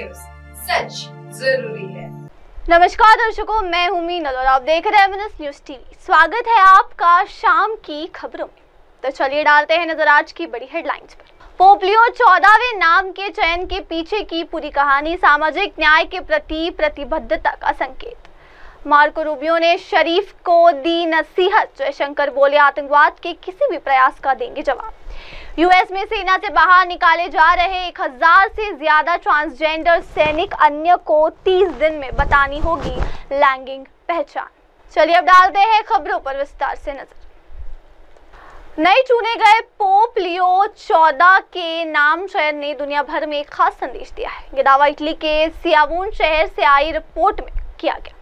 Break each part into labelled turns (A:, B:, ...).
A: News, सच जरूरी है।
B: नमस्कार दर्शकों, मैं हूं मीनल और आप देख रहे हैं एमएनएस न्यूज टीवी। स्वागत है आपका शाम की खबरों में। तो चलिए डालते हैं नजर आज की बड़ी हेडलाइंस पर। पोप लियो 14वें नाम के चयन के पीछे की पूरी कहानी, सामाजिक न्याय के प्रति प्रतिबद्धता का संकेत। मार्को रूबियो ने शरीफ को दी नसीहत, जयशंकर बोले आतंकवाद के किसी भी प्रयास का देंगे जवाब। यूएस में सेना से बाहर निकाले जा रहे 1000 से ज्यादा ट्रांसजेंडर सैनिक, अन्य को 30 दिन में बतानी होगी लैंगिक पहचान। चलिए अब डालते हैं खबरों पर विस्तार से नजर। नए चुने गए पोप लियो 14 के नाम चयन ने दुनिया भर में एक खास संदेश दिया है। ये दावा इटली के सियावून शहर से आई रिपोर्ट में किया गया।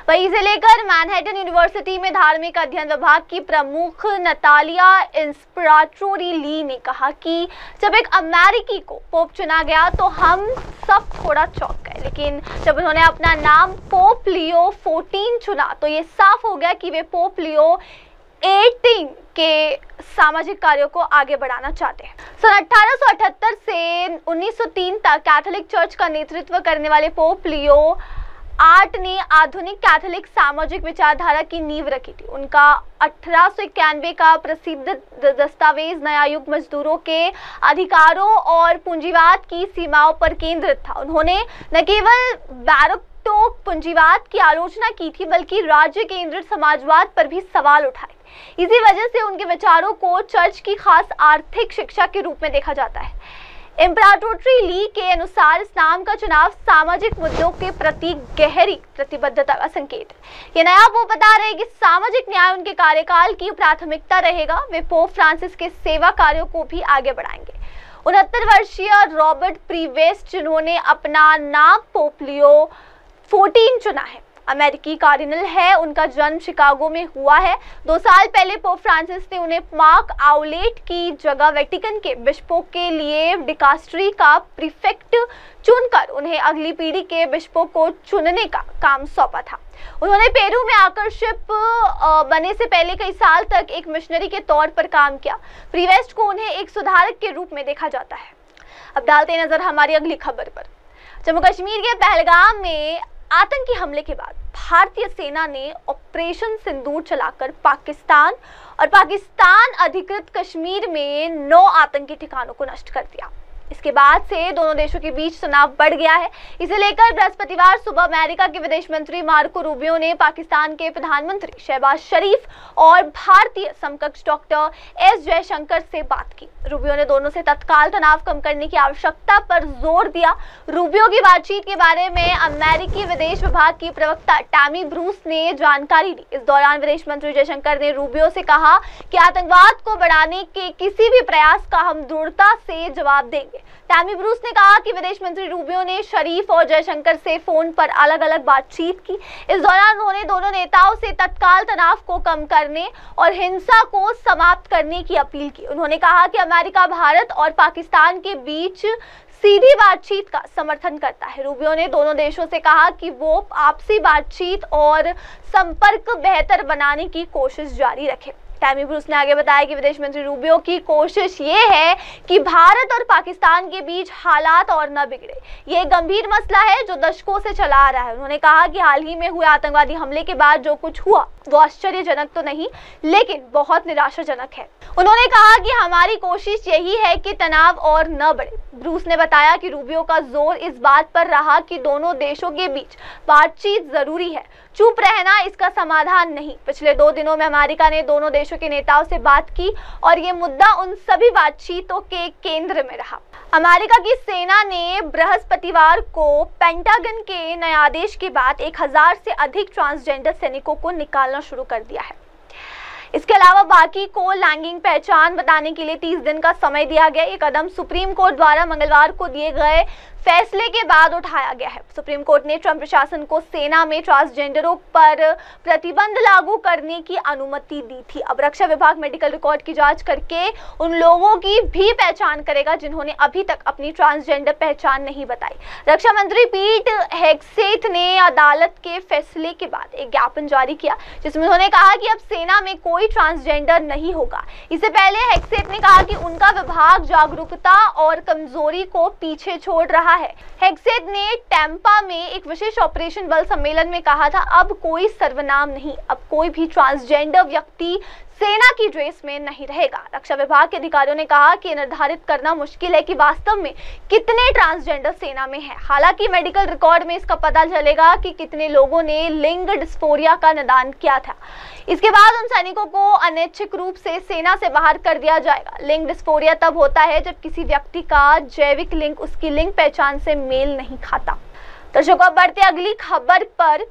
B: वहीं इसे लेकर मैनहट्टन यूनिवर्सिटी में धार्मिक अध्ययन विभाग की प्रमुख नतालिया इंस्पिराटोरी ली ने कहा कि जब एक अमेरिकी को पोप चुना गया तो हम सब थोड़ा चौंक गए, लेकिन जब उन्होंने अपना नाम पोप लियो 14 चुना तो ये साफ हो गया कि वे पोप लियो 18 के सामाजिक कार्यों को आगे बढ़ाना चाहते हैं। सन 1878 से 1903 तक कैथोलिक चर्च का नेतृत्व करने वाले पोप लियो 8 ने आधुनिक कैथोलिक सामाजिक विचारधारा की नींव रखी थी। उनका 1891 का प्रसिद्ध दस्तावेज नया युग मजदूरों के अधिकारों और पूंजीवाद की सीमाओं पर केंद्रित था। उन्होंने न केवल बैरोक्टो पूंजीवाद की आलोचना की थी, बल्कि राज्य केंद्रित समाजवाद पर भी सवाल उठाए। इसी वजह से उनके विचारों को चर्च की खास आर्थिक शिक्षा के रूप में देखा जाता है। इम्पराटोरी ली के अनुसार इस नाम का चुनाव सामाजिक मुद्दों के प्रति गहरी प्रतिबद्धता का संकेत है। ये नया पोप बता रहे हैं कि सामाजिक न्याय उनके कार्यकाल की प्राथमिकता रहेगा। वे पोप फ्रांसिस के सेवा कार्यों को भी आगे बढ़ाएंगे। 69 वर्षीय रॉबर्ट प्रीवेस्ट, जिन्होंने अपना नाम पोप लियो 14 चुना है, अमेरिकी कार्डिनल है। उनका जन्म शिकागो में हुआ है। 2 साल पहले पोप फ्रांसिस ने उन्हें मार्क आउलेट की जगह वेटिकन के बिशपों के लिए डिकास्ट्री का प्रीफेक्ट चुनकर उन्हें अगली पीढ़ी के बिशपों को चुनने का काम सौंपा था। उन्होंने पेरू में आकर्षित बने से पहले कई साल तक एक मिशनरी के तौर पर काम किया। प्रीवेस्ट को उन्हें एक सुधारक के रूप में देखा जाता है। अब डालते हैं नजर हमारी अगली खबर पर। जम्मू कश्मीर के पहलगाम में आतंकी हमले के बाद भारतीय सेना ने ऑपरेशन सिंदूर चलाकर पाकिस्तान अधिकृत कश्मीर में 9 आतंकी ठिकानों को नष्ट कर दिया। इसके बाद से दोनों देशों के बीच तनाव बढ़ गया है। इसे लेकर बृहस्पतिवार सुबह अमेरिका के विदेश मंत्री मार्को रूबियो ने पाकिस्तान के प्रधानमंत्री शहबाज शरीफ और भारतीय समकक्ष डॉक्टर एस जयशंकर से बात की। रूबियो ने दोनों से तत्काल तनाव कम करने की आवश्यकता पर जोर दिया। रूबियो की बातचीत के बारे में अमेरिकी विदेश विभाग की प्रवक्ता टैमी ब्रूस ने जानकारी दी। इस दौरान विदेश मंत्री जयशंकर ने रूबियो से कहा कि आतंकवाद को बढ़ाने के किसी भी प्रयास का हम दृढ़ता से जवाब देंगे। टैमी ब्रूस ने कहा कि विदेश मंत्री रूबियो ने शरीफ और जयशंकर से फोन पर अलग अलग बातचीत की। इस दौरान उन्होंने दोनों नेताओं से तत्काल तनाव को कम करने और हिंसा को समाप्त करने की अपील की। उन्होंने कहा कि अमेरिका भारत और पाकिस्तान के बीच सीधी बातचीत का समर्थन करता है। रूबियो ने दोनों देशों से कहा कि वो आपसी बातचीत और संपर्क बेहतर बनाने की कोशिश जारी रखें। टैमी ब्रूस ने आगे बताया कि विदेश मंत्री रूबियो की कोशिश ये है कि भारत और पाकिस्तान के बीच हालात और न बिगड़े। ये एक गंभीर मसला है जो दशकों से चला आ रहा है। उन्होंने कहा कि हाल ही में हुए आतंकवादी हमले के बाद जो कुछ हुआ वो आश्चर्यजनक तो नहीं, लेकिन बहुत निराशाजनक है। उन्होंने कहा कि हमारी कोशिश यही है कि तनाव और न बढ़े। ब्रूस ने बताया कि रूबियो का जोर इस बात पर रहा कि दोनों देशों के बीच बातचीत जरूरी है, चुप रहना इसका समाधान नहीं। पिछले 2 दिनों में अमेरिका ने दोनों देशों के नेताओं से बात की और ये मुद्दा उन सभी बातचीतों के केंद्र में रहा। अमेरिका की सेना ने बृहस्पतिवार को पेंटागन के नए आदेश के बाद 1000 से अधिक ट्रांसजेंडर सैनिकों को निकालना शुरू कर दिया है। इसके अलावा बाकी को लैंगिक पहचान बताने के लिए 30 दिन का समय दिया गया। ये कदम सुप्रीम कोर्ट द्वारा मंगलवार को दिए गए फैसले के बाद उठाया गया है। सुप्रीम कोर्ट ने ट्रंप प्रशासन को सेना में ट्रांसजेंडरों पर प्रतिबंध लागू करने की अनुमति दी थी। अब रक्षा विभाग मेडिकल रिकॉर्ड की जांच करके उन लोगों की भी पहचान करेगा जिन्होंने अभी तक अपनी ट्रांसजेंडर पहचान नहीं बताई। रक्षा मंत्री पीट हेगसेथ ने अदालत के फैसले के बाद एक ज्ञापन जारी किया जिसमें उन्होंने कहा कि अब सेना में कोई ट्रांसजेंडर नहीं होगा। इससे पहले हेगसेथ ने कहा कि उनका विभाग जागरूकता और कमजोरी को पीछे छोड़ रहा रहा है। हेग्सेट ने टैंपा में एक विशेष ऑपरेशन बल सम्मेलन में कहा था, अब कोई सर्वनाम नहीं, अब कोई भी ट्रांसजेंडर व्यक्ति सेना की ड्रेस में नहीं रहेगा। रक्षा विभाग के अधिकारियों ने कहा कि निर्धारित करना मुश्किल है कि वास्तव में कितने ट्रांसजेंडर सेना में हैं। हालांकि मेडिकल रिकॉर्ड में इसका पता चलेगा कि कितने लोगों ने लिंग डिस्फोरिया का निदान किया था। इसके बाद उन सैनिकों को अनैच्छिक रूप से सेना से बाहर कर दिया जाएगा। लिंग डिस्फोरिया तब होता है जब किसी व्यक्ति का जैविक लिंग उसकी लिंग पहचान से मेल नहीं खाता। दर्शकों, अब बढ़ते अगली खबर पर।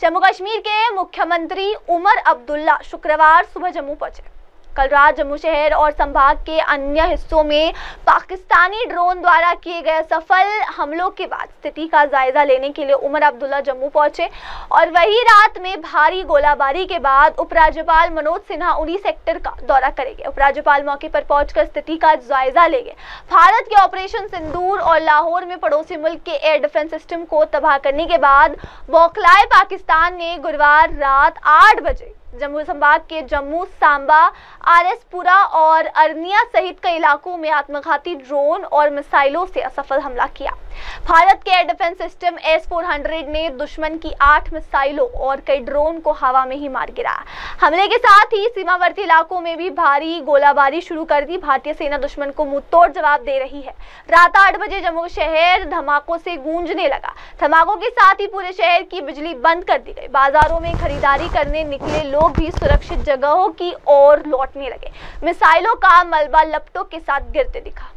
B: जम्मू कश्मीर के मुख्यमंत्री उमर अब्दुल्ला शुक्रवार सुबह जम्मू पहुंचे। कल रात जम्मू शहर और संभाग के अन्य हिस्सों में पाकिस्तानी ड्रोन द्वारा किए गए सफल हमलों के बाद स्थिति का जायजा लेने के लिए उमर अब्दुल्ला जम्मू पहुंचे और वही रात में भारी गोलाबारी के बाद उपराज्यपाल मनोज सिन्हा उन्हीं सेक्टर का दौरा करेंगे। उपराज्यपाल मौके पर पहुंचकर स्थिति का जायजा लेंगे। भारत के ऑपरेशन सिंदूर और लाहौर में पड़ोसी मुल्क के एयर डिफेंस सिस्टम को तबाह करने के बाद बौखलाए पाकिस्तान ने गुरुवार रात 8 बजे जम्मू संभाग के जम्मू, सांबा, आरएसपुरा और अरनिया सहित कई इलाकों में आत्मघाती ड्रोन और मिसाइलों से असफल हमला किया। भारत के एयर डिफेंस सिस्टम S-400 ने दुश्मन की 8 मिसाइलों और कई ड्रोन को हवा में ही मार गिराया। हमले के साथ ही सीमावर्ती इलाकों में भी भारी गोलाबारी शुरू कर दी। भारतीय सेना दुश्मन को मुंहतोड़ जवाब दे रही है। रात 8 बजे जम्मू शहर धमाकों से गूंजने लगा। धमाकों के साथ ही पूरे शहर की बिजली बंद कर दी गई। बाजारों में खरीदारी करने निकले लोग भी सुरक्षित जगहों की ओर लौटने लगे। मिसाइलों का मलबा लपटों के साथ गिरते दिखा।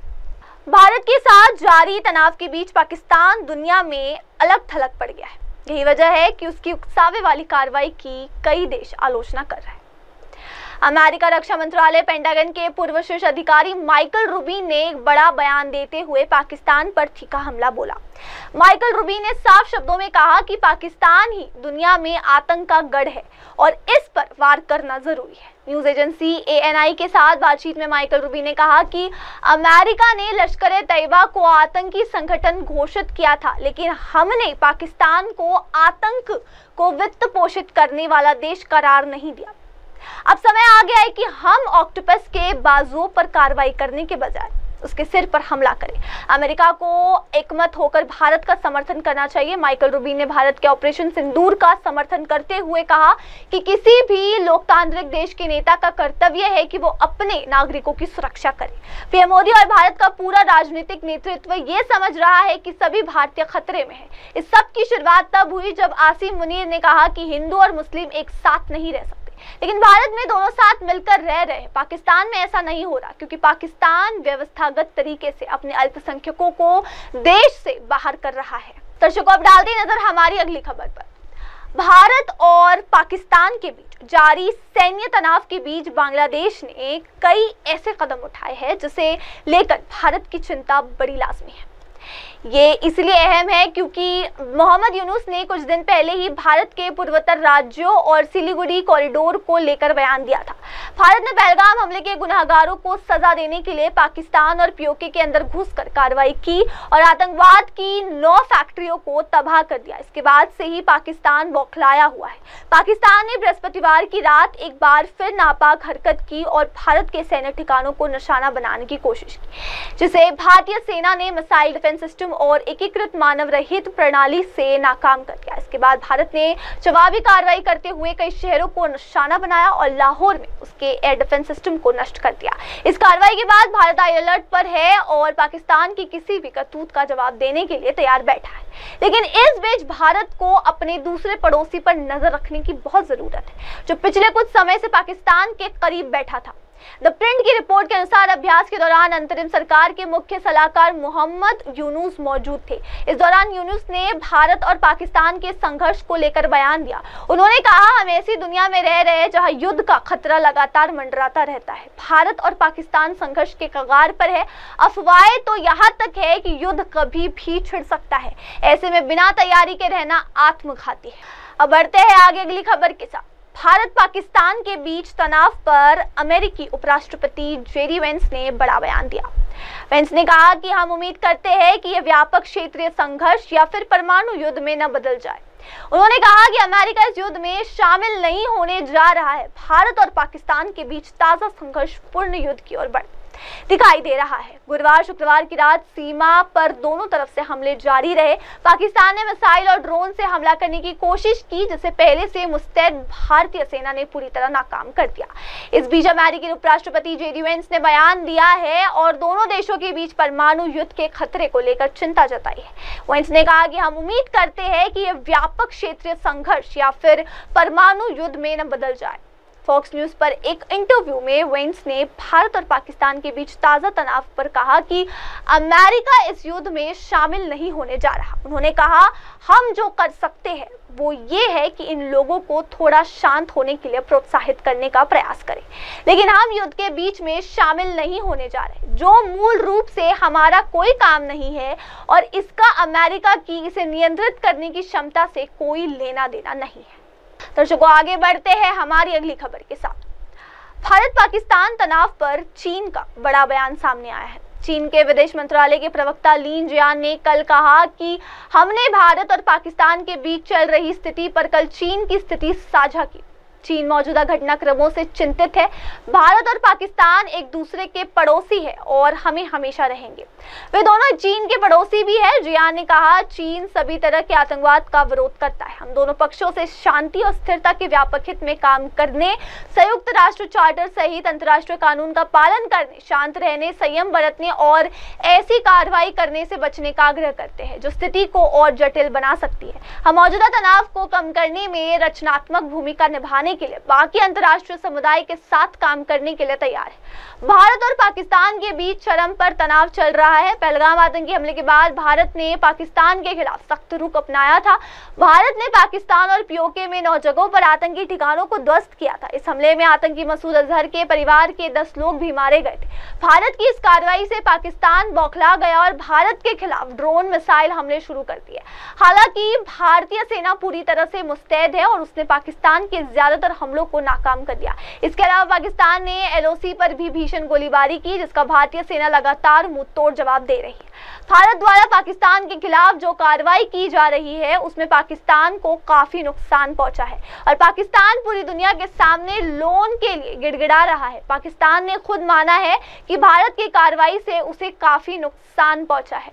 B: भारत के साथ जारी तनाव के बीच पाकिस्तान दुनिया में अलग थलग पड़ गया है। यही वजह है कि उसकी उकसावे वाली कार्रवाई की कई देश आलोचना कर रहे हैं। अमेरिका रक्षा मंत्रालय पेंटागन के पूर्व शीर्ष अधिकारी माइकल रूबिन ने एक बड़ा बयान देते हुए पाकिस्तान पर तीखा हमला बोला। माइकल रूबिन ने साफ शब्दों में कहा कि पाकिस्तान ही दुनिया में आतंक का गढ़ है और इस पर वार करना जरूरी है। न्यूज एजेंसी ANI के साथ बातचीत में माइकल रूबिन ने कहा कि अमेरिका ने लश्कर तैयबा को आतंकी संगठन घोषित किया था, लेकिन हमने पाकिस्तान को आतंक को वित्त पोषित करने वाला देश करार नहीं दिया। अब समय आ गया है कि हम ऑक्टोपस के बाजुओं पर कार्रवाई करने के बजाय उसके सिर पर हमला करें। अमेरिका को एकमत होकर भारत का समर्थन करना चाहिए। माइकल रूबिन ने भारत के ऑपरेशन सिंदूर का समर्थन करते हुए कहा कि किसी भी लोकतांत्रिक देश के नेता का कर्तव्य है कि वो अपने नागरिकों की सुरक्षा करे। पीएम मोदी और भारत का पूरा राजनीतिक नेतृत्व ये समझ रहा है कि सभी भारतीय खतरे में है। इस सब की शुरुआत तब हुई जब आसिम मुनीर ने कहा कि हिंदू और मुस्लिम एक साथ नहीं रह सकते, लेकिन भारत में दोनों साथ मिलकर रह रहे हैं। पाकिस्तान में ऐसा नहीं हो रहा क्योंकि पाकिस्तान व्यवस्थागत तरीके से अपने अल्पसंख्यकों को देश से बाहर कर रहा है। दर्शकों, अब डालते हैं नजर हमारी अगली खबर पर। भारत और पाकिस्तान के बीच जारी सैन्य तनाव के बीच बांग्लादेश ने कई ऐसे कदम उठाए हैं जिसे लेकर भारत की चिंता बड़ी लाजमी है। ये इसलिए अहम है क्योंकि मोहम्मद यूनुस ने कुछ दिन पहले ही भारत के पूर्वोत्तर राज्यों और सिलीगुड़ी कॉरिडोर को लेकर बयान दिया था। भारत ने पहलगाम हमले के गुनहगारों को सजा देने के लिए पाकिस्तान और POK के अंदर घुसकर कार्रवाई की और आतंकवाद की 9 फैक्ट्रियों को तबाह कर दिया। इसके बाद से ही पाकिस्तान बौखलाया हुआ है। पाकिस्तान ने बृहस्पतिवार की रात एक बार फिर नापाक हरकत की और भारत के सैन्य ठिकानों को निशाना बनाने की कोशिश की, जिसे भारतीय सेना ने मिसाइल डिफेंस सिस्टम और एकीकृत मानव रहित प्रणाली से नाकाम कर दिया। इसके बाद भारत ने जवाबी कार्रवाई करते हुए कई शहरों को निशाना बनाया और लाहौर में उसके एयर डिफेंस सिस्टम को नष्ट कर दिया। इस कार्रवाई के बाद भारत हाई अलर्ट पर है और पाकिस्तान की किसी भी करतूत का जवाब देने के लिए तैयार बैठा है। लेकिन इस बीच भारत को अपने दूसरे पड़ोसी पर नजर रखने की बहुत जरूरत है, जो पिछले कुछ समय से पाकिस्तान के करीब बैठा था। द प्रिंट की रिपोर्ट के अनुसार अभ्यास के दौरान अंतरिम सरकार के मुख्य सलाहकार मोहम्मद यूनुस मौजूद थे। इस दौरान यूनुस ने भारत और पाकिस्तान के संघर्ष को लेकर बयान दिया। उन्होंने कहा, हम ऐसी दुनिया में रह रहे हैं जहां युद्ध का खतरा लगातार मंडराता रहता है। भारत और पाकिस्तान संघर्ष के कगार पर है। अफवाहें तो यहाँ तक है कि युद्ध कभी भी छिड़ सकता है। ऐसे में बिना तैयारी के रहना आत्मघाती है। अब बढ़ते हैं आगे अगली खबर के साथ। भारत पाकिस्तान के बीच तनाव पर अमेरिकी उपराष्ट्रपति जेडी वेंस ने बड़ा बयान दिया। वेंस ने कहा कि हम उम्मीद करते हैं कि यह व्यापक क्षेत्रीय संघर्ष या फिर परमाणु युद्ध में न बदल जाए। उन्होंने कहा कि अमेरिका इस युद्ध में शामिल नहीं होने जा रहा है। भारत और पाकिस्तान के बीच ताजा संघर्ष पूर्ण युद्ध की ओर बढ़ दिखाई दे रहा है। गुरुवार शुक्रवार की रात सीमा पर दोनों तरफ से हमले जारी रहे। पाकिस्तान ने मिसाइल और ड्रोन से हमला करने की कोशिश की, जिसे पहले से मुस्तैद भारतीय सेना ने पूरी तरह नाकाम कर दिया। इस बीच अमेरिकी उपराष्ट्रपति JD Vance ने बयान दिया है और दोनों देशों के बीच परमाणु युद्ध के खतरे को लेकर चिंता जताई है। वेंस ने कहा कि हम उम्मीद करते हैं कि यह व्यापक क्षेत्रीय संघर्ष या फिर परमाणु युद्ध में न बदल जाए। फॉक्स न्यूज पर एक इंटरव्यू में वेंस ने भारत और पाकिस्तान के बीच ताजा तनाव पर कहा कि अमेरिका इस युद्ध में शामिल नहीं होने जा रहा। उन्होंने कहा, हम जो कर सकते हैं वो ये है कि इन लोगों को थोड़ा शांत होने के लिए प्रोत्साहित करने का प्रयास करें, लेकिन हम युद्ध के बीच में शामिल नहीं होने जा रहे, जो मूल रूप से हमारा कोई काम नहीं है और इसका अमेरिका की इसे नियंत्रित करने की क्षमता से कोई लेना देना नहीं है। दर्शकों, आगे बढ़ते हैं हमारी अगली खबर के साथ। भारत पाकिस्तान तनाव पर चीन का बड़ा बयान सामने आया है। चीन के विदेश मंत्रालय के प्रवक्ता लिन जियान ने कल कहा कि हमने भारत और पाकिस्तान के बीच चल रही स्थिति पर कल चीन की स्थिति साझा की। चीन मौजूदा घटनाक्रमों से चिंतित है। भारत और पाकिस्तान एक दूसरे के पड़ोसी है और हमें हमेशा रहेंगे। वे दोनों चीन के पड़ोसी भी है। जियान ने कहा, चीन सभी तरह के आतंकवाद का विरोध करता है। हम दोनों पक्षों से शांति और स्थिरता के व्यापक हित में काम करने, संयुक्त राष्ट्र चार्टर सहित अंतर्राष्ट्रीय कानून का पालन करने, शांत रहने, संयम बरतने और ऐसी कार्रवाई करने से बचने का आग्रह करते हैं जो स्थिति को और जटिल बना सकती है। हम मौजूदा तनाव को कम करने में रचनात्मक भूमिका निभाने के लिए बाकी अंतर्राष्ट्रीय समुदाय के साथ काम करने के लिए तैयार है। भारत और पाकिस्तान के बीच चरम पर तनाव चल रहा है। पहलगाम आतंकी हमले के बाद भारत ने पाकिस्तान के खिलाफ सख्त रुख अपनाया था। भारत ने पाकिस्तान और POK में 9 जगहों पर आतंकी ठिकानों को ध्वस्त किया था। इस हमले में आतंकी मसूद अजहर के परिवार के 10 लोग भी मारे गए थे। भारत की इस कार्रवाई से पाकिस्तान बौखला गया और भारत के खिलाफ ड्रोन मिसाइल हमले शुरू कर दिए। हालांकि भारतीय सेना पूरी तरह से मुस्तैद है और उसने पाकिस्तान के ज्यादातर हमलों को नाकाम कर दिया। इसके अलावा पाकिस्तान ने LOC पर भी भीषण गोलीबारी की, जिसका भारतीय सेना लगातार मुंहतोड़ जवाब दे रही है। भारत द्वारा पाकिस्तान के खिलाफ जो कार्रवाई की जा रही है उसमें पाकिस्तान को काफी नुकसान पहुंचा है और पाकिस्तान पूरी दुनिया के सामने लोन के लिए गिड़गिड़ा रहा है। पाकिस्तान ने खुद माना है कि भारत की कार्रवाई से उसे काफी नुकसान पहुंचा है।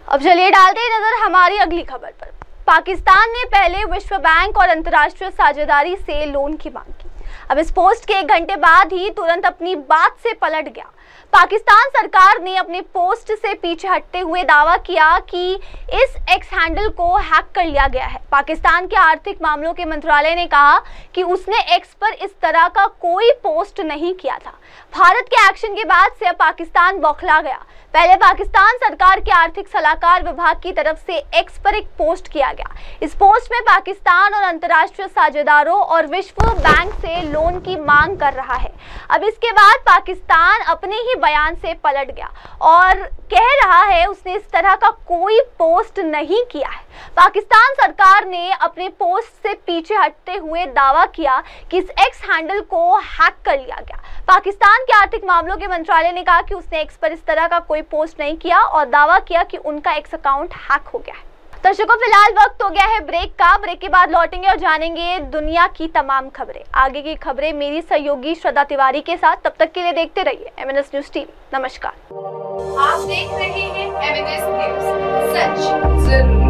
B: अब चलिए डालते हैं नजर हमारी अगली खबर पर। पाकिस्तान ने पहले विश्व बैंक और अंतर्राष्ट्रीय साझेदारी से लोन की मांग की। अब इस पोस्ट के 1 घंटे बाद ही तुरंत अपनी बात से पलट गया। पाकिस्तान सरकार ने अपने पोस्ट से पीछे हटते हुए दावा किया कि इस एक्स हैंडल को हैक कर लिया गया है। पाकिस्तान के आर्थिक मामलों के मंत्रालय ने कहा कि उसने एक्स पर इस तरह का कोई पोस्ट नहीं किया था। भारत के एक्शन के बाद से अब पाकिस्तान बौखला गया। पहले पाकिस्तान सरकार के आर्थिक सलाहकार विभाग की तरफ से एक्स पर एक पोस्ट किया गया। इस पोस्ट में पाकिस्तान और अंतर्राष्ट्रीय साझेदारों और विश्व बैंक से लोन की मांग कर रहा है। अब इसके बाद पाकिस्तान अपने ही बयान से पलट गया और कह रहा है उसने इस तरह का कोई पोस्ट नहीं किया है। पाकिस्तान सरकार ने अपने पोस्ट से पीछे हटते हुए दावा किया कि इस एक्स हैंडल को हैक कर लिया गया। पाकिस्तान के आर्थिक मामलों के मंत्रालय ने कहा कि उसने एक्स पर इस तरह का कोई पोस्ट नहीं किया और दावा किया कि उनका एक्स अकाउंट हैक हो गया है। दर्शकों, फिलहाल वक्त हो गया है ब्रेक का। ब्रेक के बाद लौटेंगे और जानेंगे दुनिया की तमाम खबरें। आगे की खबरें मेरी सहयोगी श्रद्धा तिवारी के साथ। तब तक के लिए देखते रहिए MNS न्यूज TV। नमस्कार।
A: आप देख रहे हैं MNS न्यूज, सच जरूर।